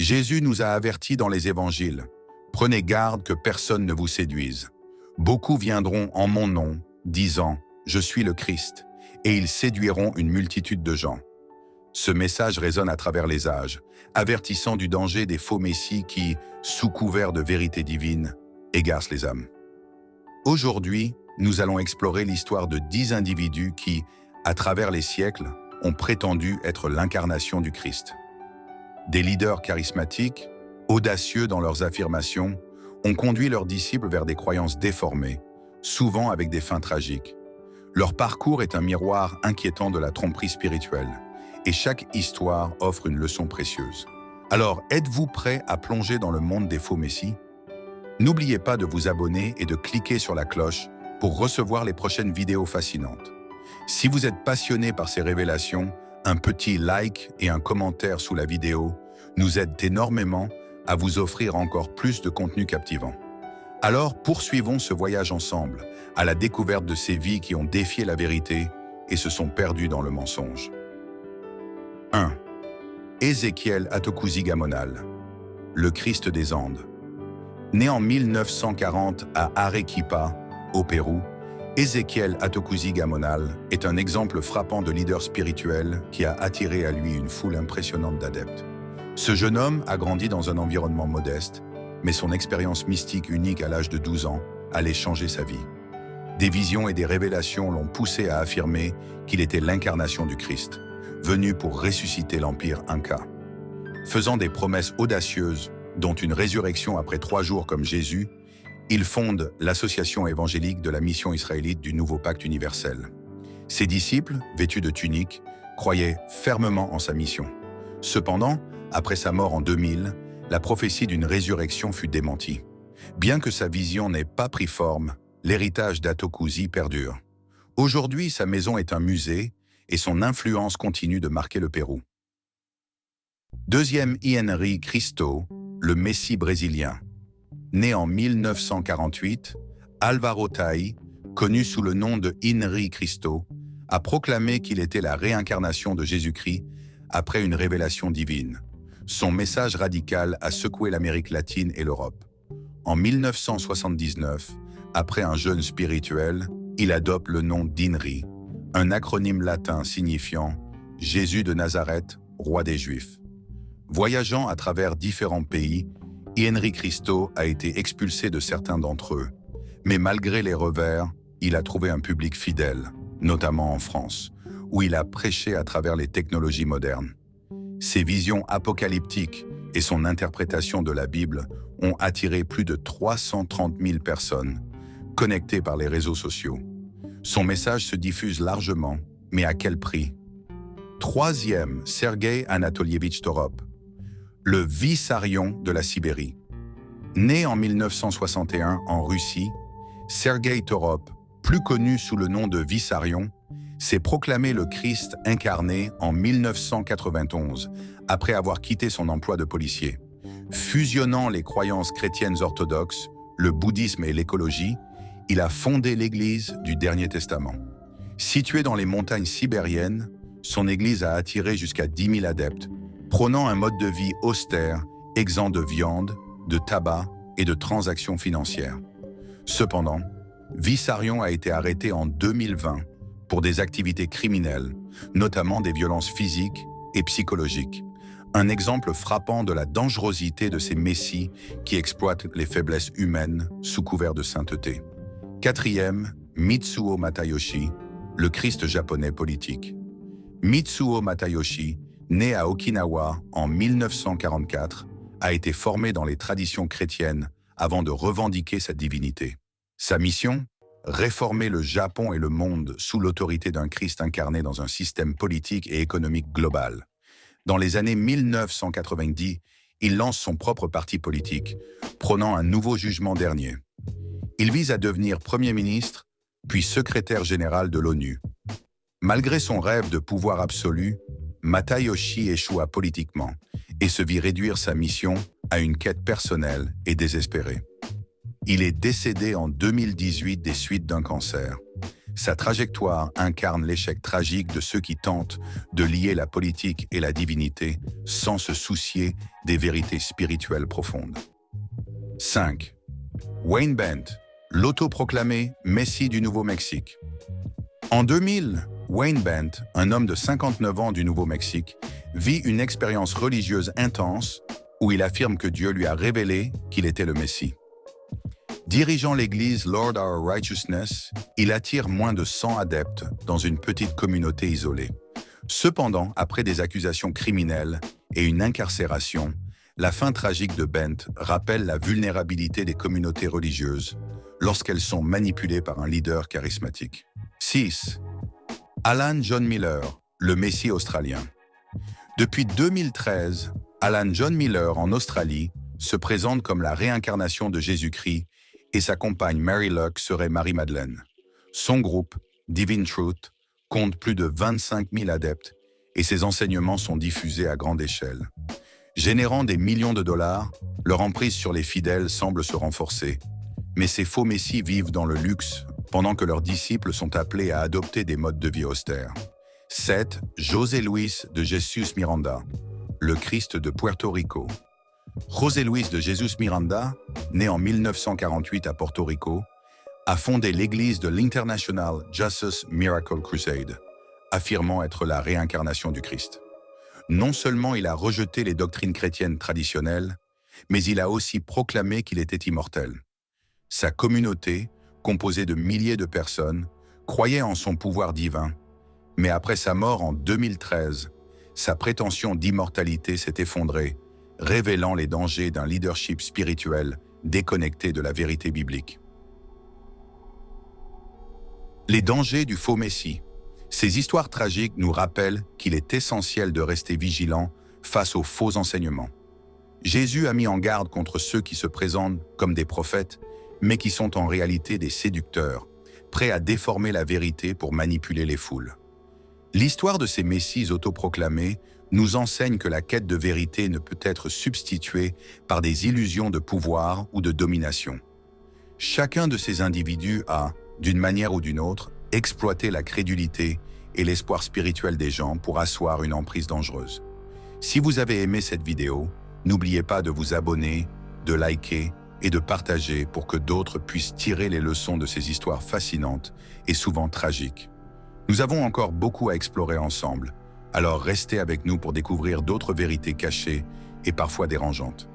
Jésus nous a avertis dans les évangiles. Prenez garde que personne ne vous séduise. Beaucoup viendront en mon nom, disant « Je suis le Christ », et ils séduiront une multitude de gens. Ce message résonne à travers les âges, avertissant du danger des faux messies qui, sous couvert de vérité divine, égarcent les âmes. Aujourd'hui, nous allons explorer l'histoire de 10 individus qui, à travers les siècles, ont prétendu être l'incarnation du Christ. Des leaders charismatiques, audacieux dans leurs affirmations, ont conduit leurs disciples vers des croyances déformées, souvent avec des fins tragiques. Leur parcours est un miroir inquiétant de la tromperie spirituelle, et chaque histoire offre une leçon précieuse. Alors, êtes-vous prêt à plonger dans le monde des faux messies? N'oubliez pas de vous abonner et de cliquer sur la cloche pour recevoir les prochaines vidéos fascinantes. Si vous êtes passionné par ces révélations, un petit like et un commentaire sous la vidéo nous aident énormément à vous offrir encore plus de contenu captivant. Alors, poursuivons ce voyage ensemble, à la découverte de ces vies qui ont défié la vérité et se sont perdues dans le mensonge. 1. Ézéchiel Atokuzi-Gamonal, le Christ des Andes. Né en 1940 à Arequipa, au Pérou, Ézéchiel Atokuzi-Gamonal est un exemple frappant de leader spirituel qui a attiré à lui une foule impressionnante d'adeptes. Ce jeune homme a grandi dans un environnement modeste, mais son expérience mystique unique à l'âge de 12 ans allait changer sa vie. Des visions et des révélations l'ont poussé à affirmer qu'il était l'incarnation du Christ, venu pour ressusciter l'empire Inca. Faisant des promesses audacieuses, dont une résurrection après 3 jours comme Jésus, il fonde l'association évangélique de la mission israélite du Nouveau Pacte universel. Ses disciples, vêtus de tuniques, croyaient fermement en sa mission. Cependant, après sa mort en 2000, la prophétie d'une résurrection fut démentie. Bien que sa vision n'ait pas pris forme, l'héritage d'Atokuzi perdure. Aujourd'hui, sa maison est un musée et son influence continue de marquer le Pérou. Deuxième Henri Cristo, le Messie brésilien. Né en 1948, Álvaro Tai, connu sous le nom de Henri Cristo, a proclamé qu'il était la réincarnation de Jésus-Christ après une révélation divine. Son message radical a secoué l'Amérique latine et l'Europe. En 1979, après un jeûne spirituel, il adopte le nom d'Henri, un acronyme latin signifiant « Jésus de Nazareth, roi des Juifs ». Voyageant à travers différents pays, Henri Cristo a été expulsé de certains d'entre eux. Mais malgré les revers, il a trouvé un public fidèle, notamment en France, où il a prêché à travers les technologies modernes. Ses visions apocalyptiques et son interprétation de la Bible ont attiré plus de 330 000 personnes, connectées par les réseaux sociaux. Son message se diffuse largement, mais à quel prix? Troisième, Sergueï Anatolievitch Torop, le Vissarion de la Sibérie. Né en 1961 en Russie, Sergueï Torop, plus connu sous le nom de Vissarion, s'est proclamé le Christ incarné en 1991, après avoir quitté son emploi de policier. Fusionnant les croyances chrétiennes orthodoxes, le bouddhisme et l'écologie, il a fondé l'Église du Dernier Testament. Située dans les montagnes sibériennes, son Église a attiré jusqu'à 10 000 adeptes, prônant un mode de vie austère, exempt de viande, de tabac et de transactions financières. Cependant, Vissarion a été arrêté en 2020 pour des activités criminelles, notamment des violences physiques et psychologiques. Un exemple frappant de la dangerosité de ces messies qui exploitent les faiblesses humaines sous couvert de sainteté. Quatrième, Mitsuo Matayoshi, le Christ japonais politique. Mitsuo Matayoshi, né à Okinawa en 1944, a été formé dans les traditions chrétiennes avant de revendiquer sa divinité. Sa mission? Réformer le Japon et le monde sous l'autorité d'un Christ incarné dans un système politique et économique global. Dans les années 1990, il lance son propre parti politique, prônant un nouveau jugement dernier. Il vise à devenir Premier ministre, puis secrétaire général de l'ONU. Malgré son rêve de pouvoir absolu, Matayoshi échoua politiquement et se vit réduire sa mission à une quête personnelle et désespérée. Il est décédé en 2018 des suites d'un cancer. Sa trajectoire incarne l'échec tragique de ceux qui tentent de lier la politique et la divinité sans se soucier des vérités spirituelles profondes. 5. Wayne Bent, l'autoproclamé Messie du Nouveau-Mexique. En 2000, Wayne Bent, un homme de 59 ans du Nouveau-Mexique, vit une expérience religieuse intense où il affirme que Dieu lui a révélé qu'il était le Messie. Dirigeant l'église Lord Our Righteousness, il attire moins de 100 adeptes dans une petite communauté isolée. Cependant, après des accusations criminelles et une incarcération, la fin tragique de Bent rappelle la vulnérabilité des communautés religieuses lorsqu'elles sont manipulées par un leader charismatique. 6. Alan John Miller, le Messie australien. Depuis 2013, Alan John Miller en Australie se présente comme la réincarnation de Jésus-Christ et sa compagne Mary Luck serait Marie-Madeleine. Son groupe, Divine Truth, compte plus de 25 000 adeptes et ses enseignements sont diffusés à grande échelle. Générant des millions de dollars, leur emprise sur les fidèles semble se renforcer. Mais ces faux messies vivent dans le luxe, pendant que leurs disciples sont appelés à adopter des modes de vie austères. 7. José Luis de Jesus Miranda, le Christ de Puerto Rico. José Luis de Jesus Miranda, né en 1948 à Porto Rico, a fondé l'église de l'International Jesus Miracle Crusade, affirmant être la réincarnation du Christ. Non seulement il a rejeté les doctrines chrétiennes traditionnelles, mais il a aussi proclamé qu'il était immortel. Sa communauté, composée de milliers de personnes, croyait en son pouvoir divin, mais après sa mort en 2013, sa prétention d'immortalité s'est effondrée, révélant les dangers d'un leadership spirituel déconnecté de la vérité biblique. Les dangers du faux Messie. Ces histoires tragiques nous rappellent qu'il est essentiel de rester vigilant face aux faux enseignements. Jésus a mis en garde contre ceux qui se présentent comme des prophètes, mais qui sont en réalité des séducteurs, prêts à déformer la vérité pour manipuler les foules. L'histoire de ces messies autoproclamés nous enseigne que la quête de vérité ne peut être substituée par des illusions de pouvoir ou de domination. Chacun de ces individus a, d'une manière ou d'une autre, exploité la crédulité et l'espoir spirituel des gens pour asseoir une emprise dangereuse. Si vous avez aimé cette vidéo, n'oubliez pas de vous abonner, de liker et de partager pour que d'autres puissent tirer les leçons de ces histoires fascinantes et souvent tragiques. Nous avons encore beaucoup à explorer ensemble, alors restez avec nous pour découvrir d'autres vérités cachées et parfois dérangeantes.